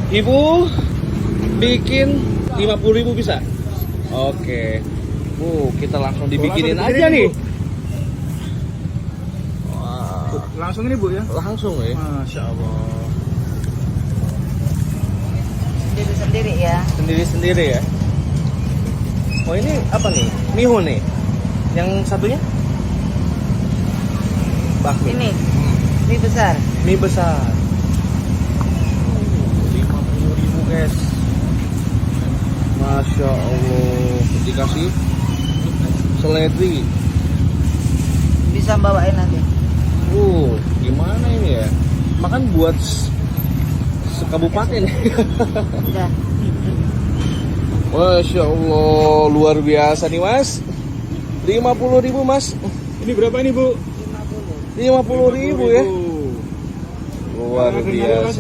Ibu bikin 50.000 bisa? Oke. Kita langsung dibikinin aja nih. Wah, Langsung ini Bu ya? langsung ya. Masya Allah. Sendiri-sendiri ya. Sendiri-sendiri ya. Oh ini apa nih? Mihun nih. Yang satunya? Bakmi. Ini mie besar. Mie besar. 50.000 guys. Masya Allah. Dikasih seledri. Bisa bawain nanti. Gimana ini ya? Makan buat sekabupaten. Udah. Masya Allah, luar biasa nih mas. 50.000 mas. Ini berapa ini Bu? 50. 50.000 ya. Luar biasa.